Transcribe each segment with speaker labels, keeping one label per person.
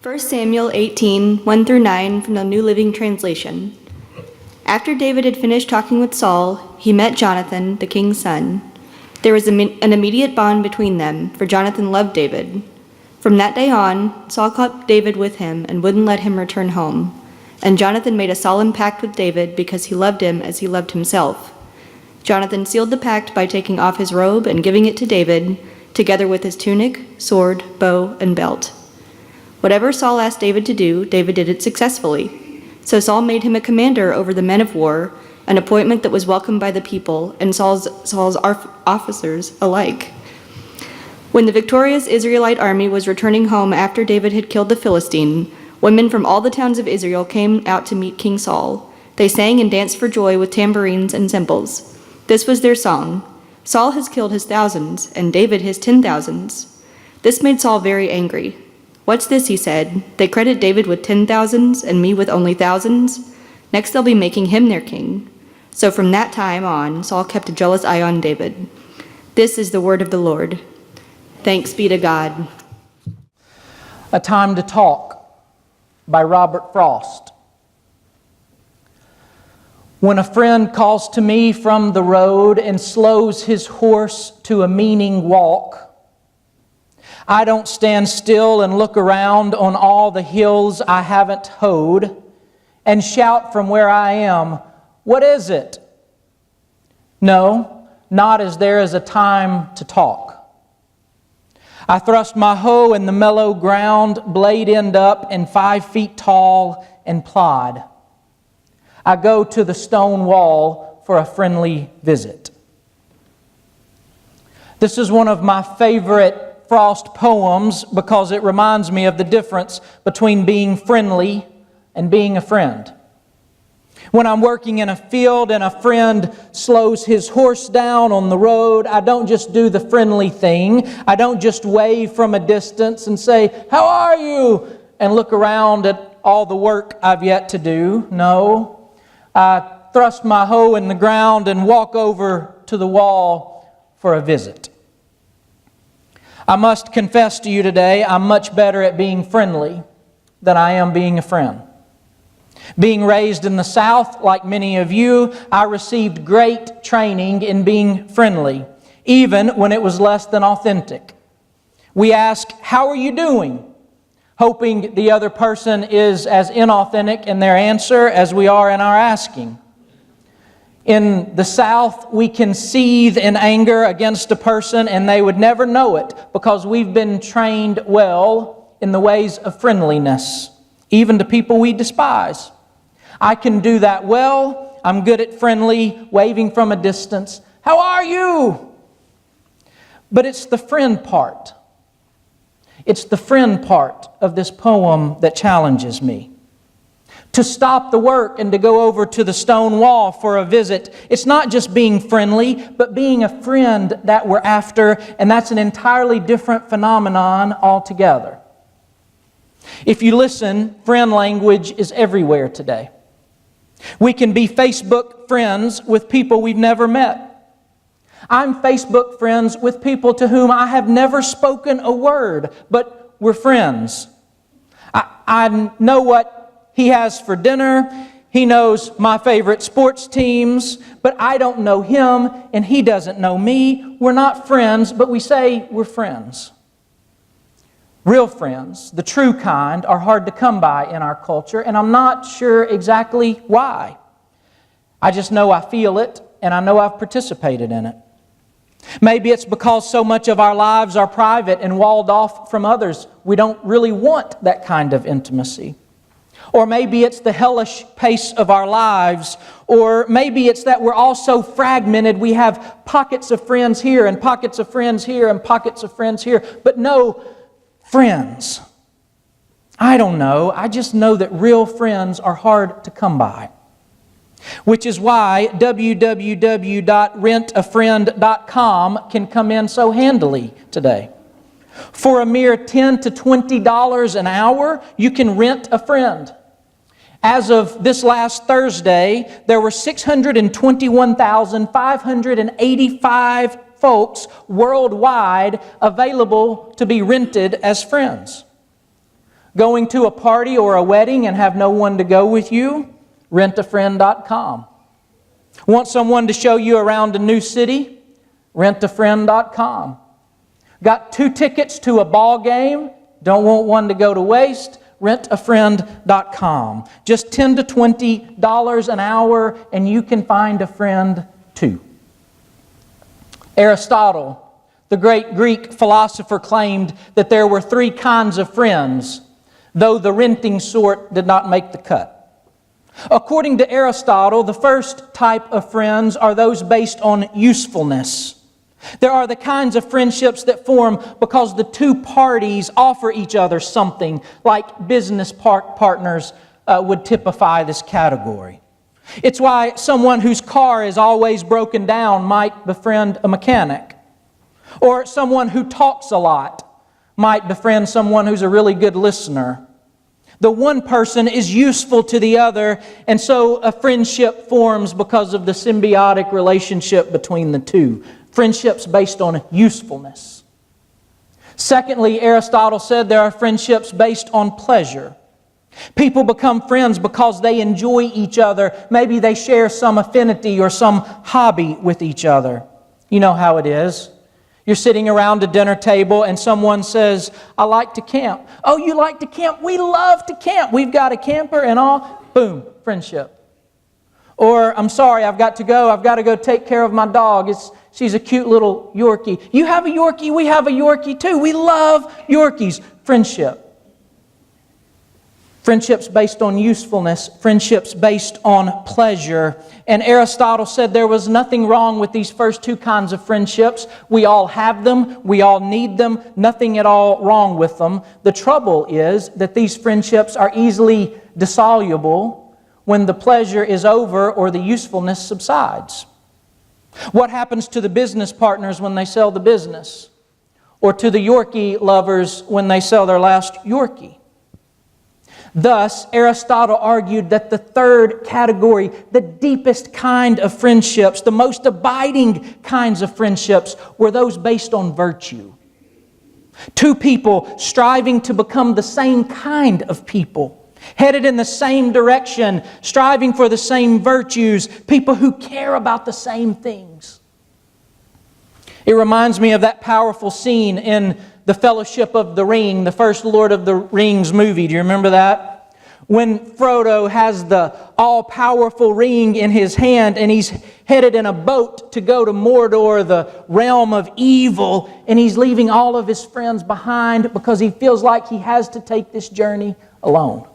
Speaker 1: 1 Samuel 18, 1 through 9 from the New Living Translation. After David had finished talking with Saul, he met Jonathan, the king's son. There was an immediate bond between them, for Jonathan loved David. From that day on, Saul kept David with him and wouldn't let him return home. And Jonathan made a solemn pact with David because he loved him as he loved himself. Jonathan sealed the pact by taking off his robe and giving it to David, together with his tunic, sword, bow, and belt. Whatever Saul asked David to do, David did it successfully. So Saul made him a commander over the men of war, an appointment that was welcomed by the people and Saul's officers alike. When the victorious Israelite army was returning home after David had killed the Philistine, women from all the towns of Israel came out to meet King Saul. They sang and danced for joy with tambourines and cymbals. This was their song: "Saul has killed his thousands, and David his 10,000s." This made Saul very angry. "What's this?" he said. "They credit David with 10,000s and me with only thousands? Next they'll be making him their king." So from that time on, Saul kept a jealous eye on David. This is the word of the Lord. Thanks be to God.
Speaker 2: A Time to Talk by Robert Frost. When a friend calls to me from the road and slows his horse to a meaning walk, I don't stand still and look around on all the hills I haven't hoed and shout from where I am, "What is it?" No, not as there is a time to talk. I thrust my hoe in the mellow ground, blade end up and 5 feet tall, and plod. I go to the stone wall for a friendly visit. This is one of my favorite Frost poems because it reminds me of the difference between being friendly and being a friend. When I'm working in a field and a friend slows his horse down on the road, I don't just do the friendly thing. I don't just wave from a distance and say, "How are you?" and look around at all the work I've yet to do. No, I thrust my hoe in the ground and walk over to the wall for a visit. I must confess to you today, I'm much better at being friendly than I am being a friend. Being raised in the South, like many of you, I received great training in being friendly, even when it was less than authentic. We ask, "How are you doing?" hoping the other person is as inauthentic in their answer as we are in our asking. In the South, we can seethe in anger against a person and they would never know it because we've been trained well in the ways of friendliness, even to people we despise. I can do that well. I'm good at friendly, waving from a distance. "How are you?" But it's the friend part. It's the friend part of this poem that challenges me. To stop the work and to go over to the stone wall for a visit, it's not just being friendly, but being a friend that we're after, and that's an entirely different phenomenon altogether. If you listen, friend language is everywhere today. We can be Facebook friends with people we've never met. I'm Facebook friends with people to whom I have never spoken a word, but we're friends. I know what he has for dinner. He knows my favorite sports teams, but I don't know him and he doesn't know me. We're not friends, but we say we're friends. Real friends, the true kind, are hard to come by in our culture, and I'm not sure exactly why. I just know I feel it, and I know I've participated in it. Maybe it's because so much of our lives are private and walled off from others. We don't really want that kind of intimacy. Or maybe it's the hellish pace of our lives. Or maybe it's that we're all so fragmented we have pockets of friends here and pockets of friends here and pockets of friends here, but no friends. I don't know. I just know that real friends are hard to come by. Which is why www.rentafriend.com can come in so handily today. For a mere $10 to $20 an hour, you can rent a friend. As of this last Thursday, there were 621,585 folks worldwide available to be rented as friends. Going to a party or a wedding and have no one to go with you? Rentafriend.com. Want someone to show you around a new city? Rentafriend.com. Got 2 tickets to a ball game? Don't want one to go to waste? Rentafriend.com. Just $10 to $20 an hour and you can find a friend too. Aristotle, the great Greek philosopher, claimed that there were 3 kinds of friends, though the renting sort did not make the cut. According to Aristotle, the first type of friends are those based on usefulness. There are the kinds of friendships that form because the 2 parties offer each other something, like business partners would typify this category. It's why someone whose car is always broken down might befriend a mechanic. Or someone who talks a lot might befriend someone who's a really good listener. The one person is useful to the other, and so a friendship forms because of the symbiotic relationship between the 2. Friendships based on usefulness. Secondly, Aristotle said there are friendships based on pleasure. People become friends because they enjoy each other. Maybe they share some affinity or some hobby with each other. You know how it is. You're sitting around a dinner table and someone says, I like to camp. Oh, you like to camp? We love to camp. We've got a camper and all. Boom, friendship. Or, I'm sorry, I've got to go. I've got to go take care of my dog. She's a cute little Yorkie. You have a Yorkie? We have a Yorkie too. We love Yorkies. Friendship. Friendships based on usefulness. Friendships based on pleasure. And Aristotle said there was nothing wrong with these first 2 kinds of friendships. We all have them. We all need them. Nothing at all wrong with them. The trouble is that these friendships are easily dissoluble when the pleasure is over or the usefulness subsides. What happens to the business partners when they sell the business? Or to the Yorkie lovers when they sell their last Yorkie? Thus, Aristotle argued that the third category, the deepest kind of friendships, the most abiding kinds of friendships, were those based on virtue. 2 people striving to become the same kind of people, headed in the same direction, striving for the same virtues, people who care about the same things. It reminds me of that powerful scene in The Fellowship of the Ring, the first Lord of the Rings movie. Do you remember that? When Frodo has the all-powerful ring in his hand and he's headed in a boat to go to Mordor, the realm of evil, and he's leaving all of his friends behind because he feels like he has to take this journey alone.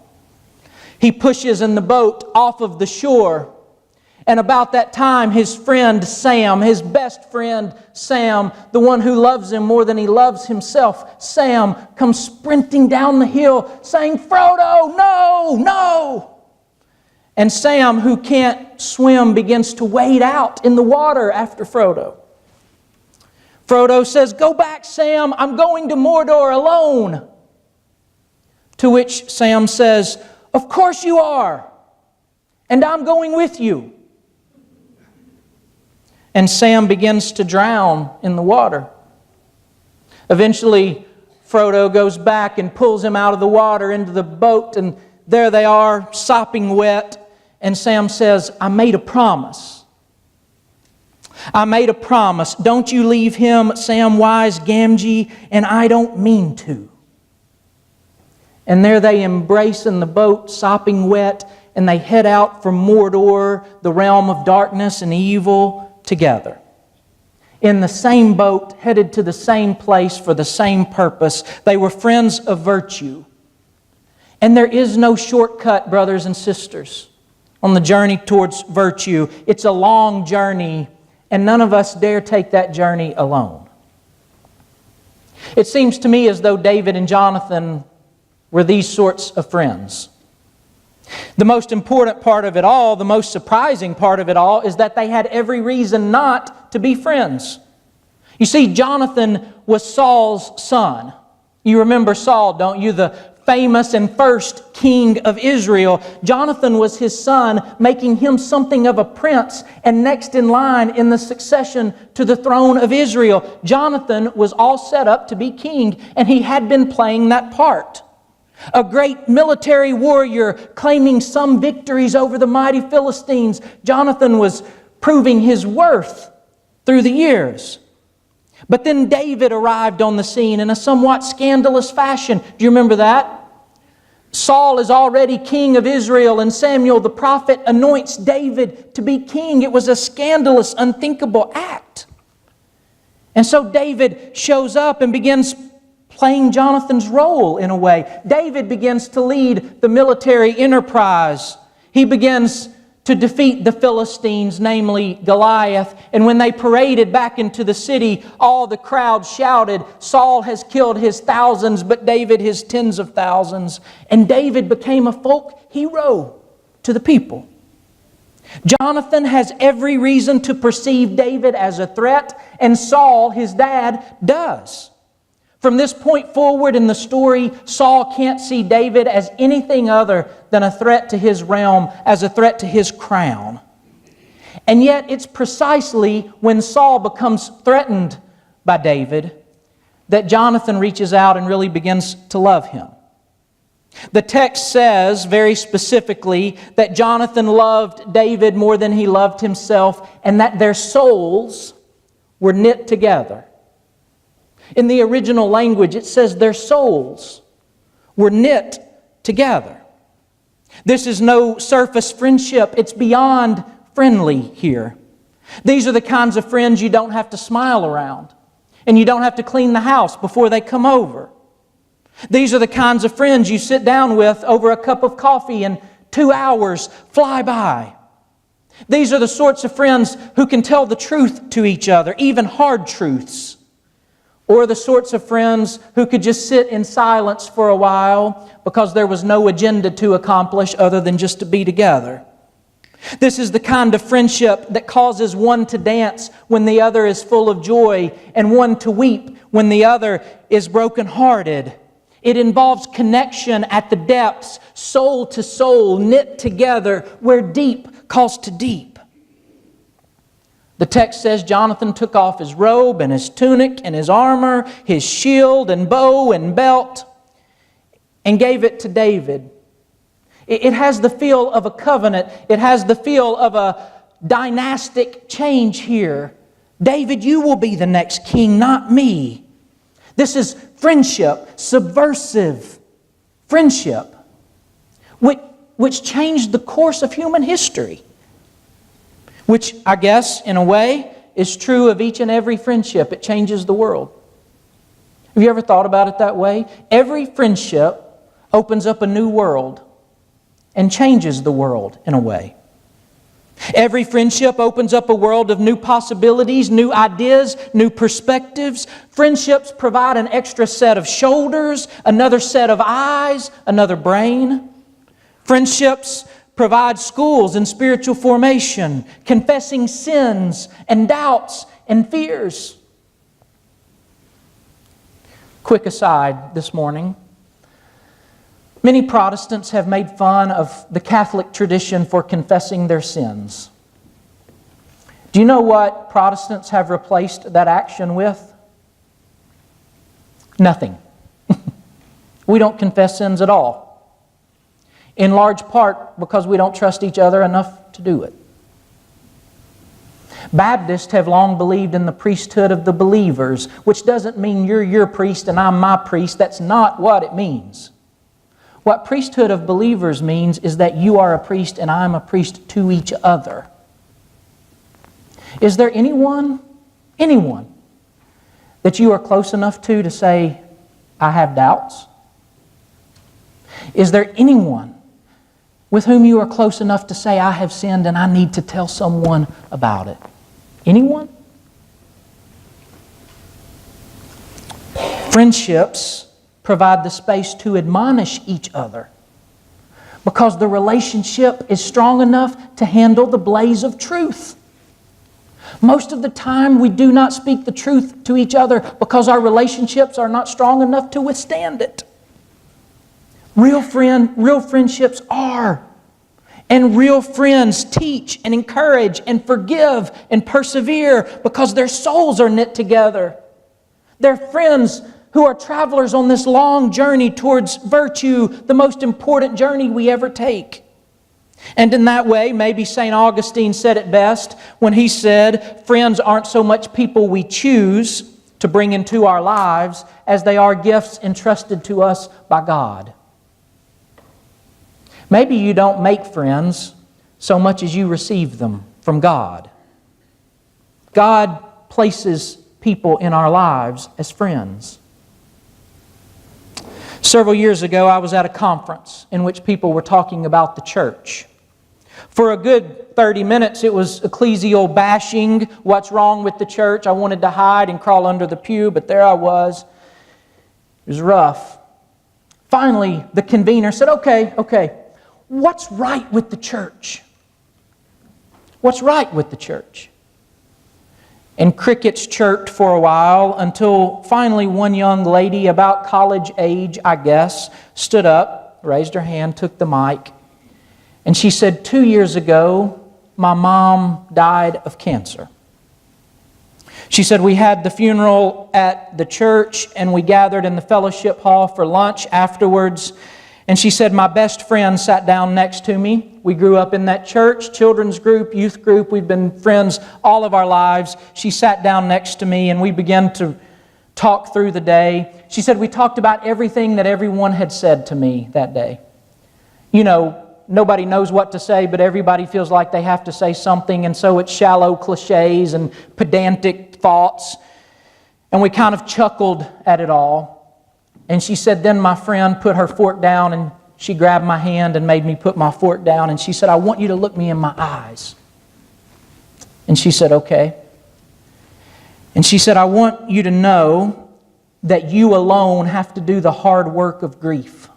Speaker 2: He pushes in the boat off of the shore. And about that time, his friend Sam, his best friend Sam, the one who loves him more than he loves himself, Sam, comes sprinting down the hill saying, Frodo, no, no! And Sam, who can't swim, begins to wade out in the water after Frodo. Frodo says, go back, Sam, I'm going to Mordor alone. To which Sam says, of course you are, and I'm going with you. And Sam begins to drown in the water. Eventually, Frodo goes back and pulls him out of the water into the boat, and there they are, sopping wet. And Sam says, I made a promise. I made a promise. Don't you leave him, Samwise Gamgee, and I don't mean to. And there they embrace in the boat, sopping wet, and they head out from Mordor, the realm of darkness and evil, together. In the same boat, headed to the same place for the same purpose. They were friends of virtue. And there is no shortcut, brothers and sisters, on the journey towards virtue. It's a long journey, and none of us dare take that journey alone. It seems to me as though David and Jonathan were these sorts of friends. The most important part of it all, the most surprising part of it all, is that they had every reason not to be friends. You see, Jonathan was Saul's son. You remember Saul, don't you? The famous and first king of Israel. Jonathan was his son, making him something of a prince and next in line in the succession to the throne of Israel. Jonathan was all set up to be king, and he had been playing that part. A great military warrior claiming some victories over the mighty Philistines. Jonathan was proving his worth through the years. But then David arrived on the scene in a somewhat scandalous fashion. Do you remember that? Saul is already king of Israel, and Samuel the prophet anoints David to be king. It was a scandalous, unthinkable act. And so David shows up and begins playing Jonathan's role in a way. David begins to lead the military enterprise. He begins to defeat the Philistines, namely Goliath. And when they paraded back into the city, all the crowd shouted, "Saul has killed his thousands, but David his tens of thousands." And David became a folk hero to the people. Jonathan has every reason to perceive David as a threat, and Saul, his dad, does. From this point forward in the story, Saul can't see David as anything other than a threat to his realm, as a threat to his crown. And yet it's precisely when Saul becomes threatened by David that Jonathan reaches out and really begins to love him. The text says very specifically that Jonathan loved David more than he loved himself, and that their souls were knit together. In the original language, it says their souls were knit together. This is no surface friendship. It's beyond friendly here. These are the kinds of friends you don't have to smile around, and you don't have to clean the house before they come over. These are the kinds of friends you sit down with over a cup of coffee and 2 hours fly by. These are the sorts of friends who can tell the truth to each other, even hard truths. Or the sorts of friends who could just sit in silence for a while because there was no agenda to accomplish other than just to be together. This is the kind of friendship that causes one to dance when the other is full of joy, and one to weep when the other is brokenhearted. It involves connection at the depths, soul to soul, knit together, where deep calls to deep. The text says Jonathan took off his robe and his tunic and his armor, his shield and bow and belt, and gave it to David. It has the feel of a covenant. It has the feel of a dynastic change here. David, you will be the next king, not me. This is friendship, subversive friendship, which changed the course of human history. Which, I guess, in a way, is true of each and every friendship. It changes the world. Have you ever thought about it that way? Every friendship opens up a new world and changes the world in a way. Every friendship opens up a world of new possibilities, new ideas, new perspectives. Friendships provide an extra set of shoulders, another set of eyes, another brain. Friendships provide schools and spiritual formation, confessing sins and doubts and fears. Quick aside this morning. Many Protestants have made fun of the Catholic tradition for confessing their sins. Do you know what Protestants have replaced that action with? Nothing. We don't confess sins at all. In large part because we don't trust each other enough to do it. Baptists have long believed in the priesthood of the believers, which doesn't mean you're your priest and I'm my priest. That's not what it means. What priesthood of believers means is that you are a priest and I'm a priest to each other. Is there anyone that you are close enough to say, I have doubts? Is there anyone with whom you are close enough to say, I have sinned and I need to tell someone about it? Anyone? Friendships provide the space to admonish each other because the relationship is strong enough to handle the blaze of truth. Most of the time we do not speak the truth to each other because our relationships are not strong enough to withstand it. Real friendships are. And real friends teach and encourage and forgive and persevere because their souls are knit together. They're friends who are travelers on this long journey towards virtue, the most important journey we ever take. And in that way, maybe St. Augustine said it best when he said, friends aren't so much people we choose to bring into our lives as they are gifts entrusted to us by God. Maybe you don't make friends so much as you receive them from God. God places people in our lives as friends. Several years ago, I was at a conference in which people were talking about the church. For a good 30 minutes, it was ecclesial bashing. What's wrong with the church? I wanted to hide and crawl under the pew, but there I was. It was rough. Finally, the convener said, okay, what's right with the church? What's right with the church? And crickets chirped for a while until finally one young lady, about college age, I guess, stood up, raised her hand, took the mic, and she said, 2 years ago, my mom died of cancer. She said, we had the funeral at the church and we gathered in the fellowship hall for lunch afterwards. And she said, my best friend sat down next to me. We grew up in that church, children's group, youth group. We've been friends all of our lives. She sat down next to me and we began to talk through the day. She said, we talked about everything that everyone had said to me that day. You know, nobody knows what to say, but everybody feels like they have to say something, and so it's shallow cliches and pedantic thoughts. And we kind of chuckled at it all. And she said, then my friend put her fork down and she grabbed my hand and made me put my fork down. And she said, I want you to look me in my eyes. And she said, okay. And she said, I want you to know that you alone have to do the hard work of grief.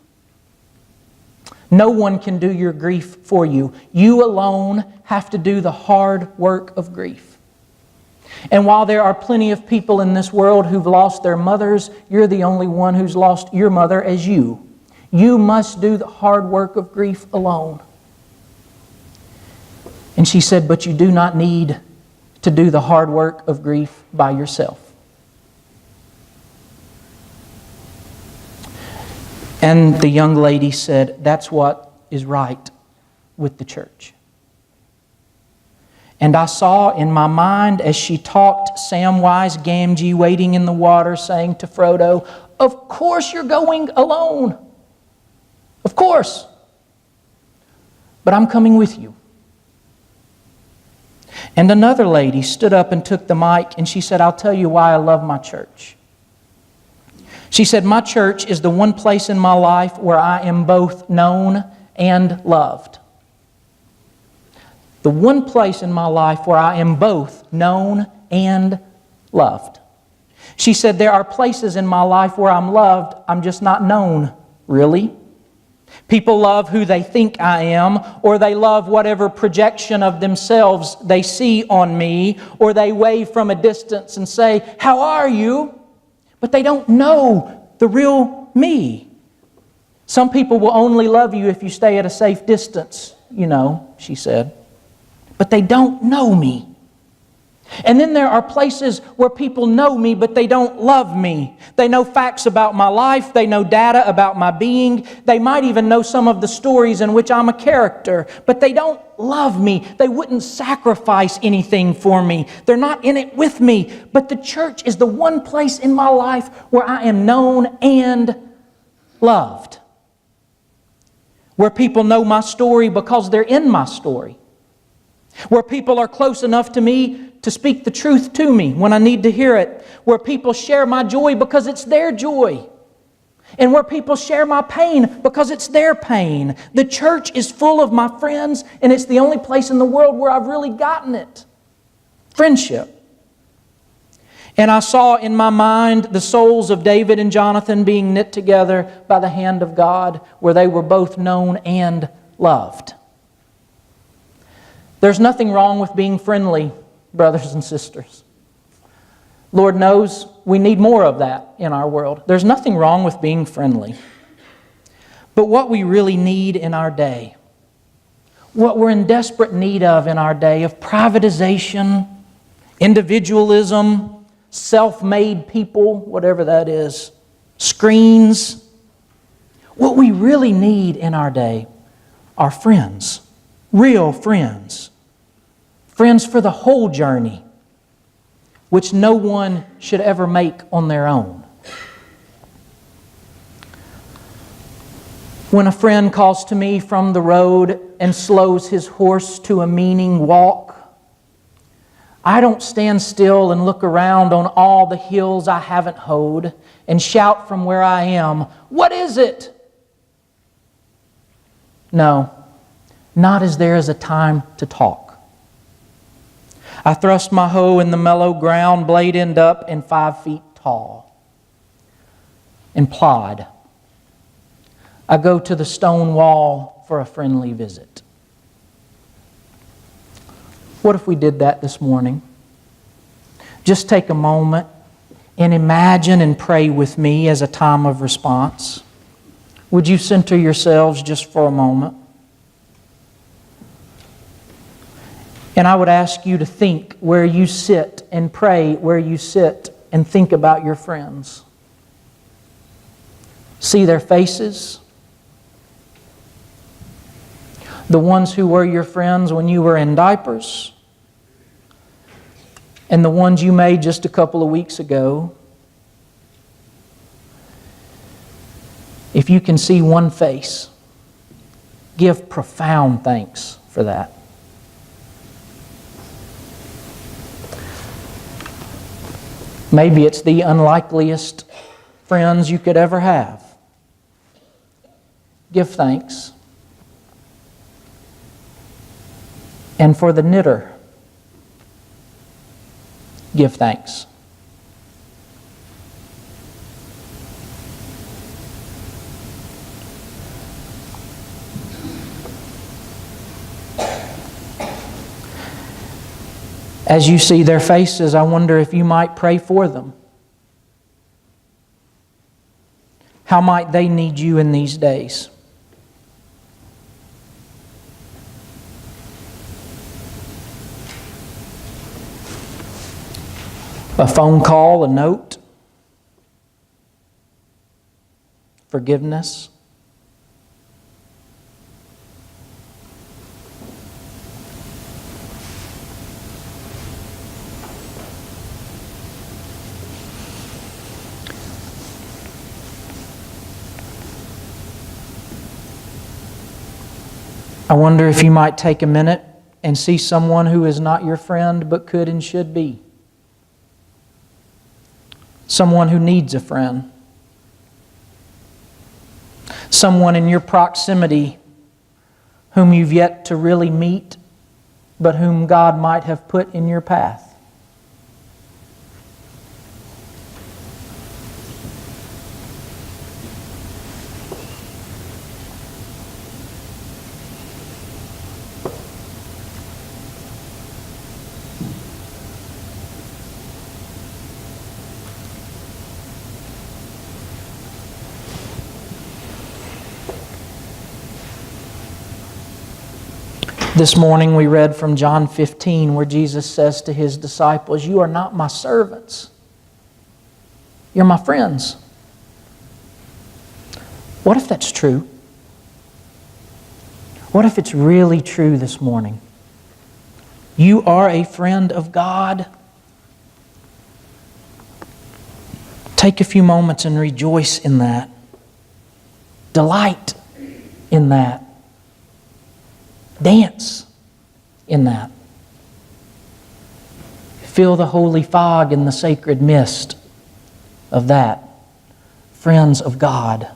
Speaker 2: No one can do your grief for you. You alone have to do the hard work of grief. And while there are plenty of people in this world who've lost their mothers, you're the only one who's lost your mother as you. You must do the hard work of grief alone. And she said, but you do not need to do the hard work of grief by yourself. And the young lady said, that's what is right with the church. And I saw in my mind as she talked Samwise Gamgee wading in the water saying to Frodo, of course you're going alone. Of course. But I'm coming with you. And another lady stood up and took the mic and she said, I'll tell you why I love my church. She said, my church is the one place in my life where I am both known and loved. The one place in my life where I am both known and loved. She said, there are places in my life where I'm loved, I'm just not known, really. People love who they think I am, or they love whatever projection of themselves they see on me, or they wave from a distance and say, how are you? But they don't know the real me. Some people will only love you if you stay at a safe distance, she said. But they don't know me. And then there are places where people know me, but they don't love me. They know facts about my life. They know data about my being. They might even know some of the stories in which I'm a character, but they don't love me. They wouldn't sacrifice anything for me. They're not in it with me. But the church is the one place in my life where I am known and loved. Where people know my story because they're in my story. Where people are close enough to me to speak the truth to me when I need to hear it. Where people share my joy because it's their joy. And where people share my pain because it's their pain. The church is full of my friends, and it's the only place in the world where I've really gotten it. Friendship. And I saw in my mind the souls of David and Jonathan being knit together by the hand of God, where they were both known and loved. There's nothing wrong with being friendly, brothers and sisters. Lord knows we need more of that in our world. There's nothing wrong with being friendly. But what we really need in our day, what we're in desperate need of in our day, of privatization, individualism, self-made people, whatever that is, screens. What we really need in our day are friends, real friends. Friends for the whole journey, which no one should ever make on their own. When a friend calls to me from the road and slows his horse to a meaning walk, I don't stand still and look around on all the hills I haven't hoed and shout from where I am, "What is it?" No, not as there is a time to talk. I thrust my hoe in the mellow ground, blade end up and 5 feet tall, and plod. I go to the stone wall for a friendly visit. What if we did that this morning? Just take a moment and imagine and pray with me as a time of response. Would you center yourselves just for a moment? And I would ask you to think where you sit and pray where you sit and think about your friends. See their faces. The ones who were your friends when you were in diapers, and the ones you made just a couple of weeks ago. If you can see one face, give profound thanks for that. Maybe it's the unlikeliest friends you could ever have. Give thanks. And for the knitter, give thanks. As you see their faces, I wonder if you might pray for them. How might they need you in these days? A phone call, a note, forgiveness. I wonder if you might take a minute and see someone who is not your friend but could and should be. Someone who needs a friend. Someone in your proximity whom you've yet to really meet, but whom God might have put in your path. This morning we read from John 15 where Jesus says to His disciples, "You are not my servants. You're my friends." What if that's true? What if it's really true this morning? You are a friend of God. Take a few moments and rejoice in that. Delight in that. Dance in that. Feel the holy fog and the sacred mist of that. Friends of God.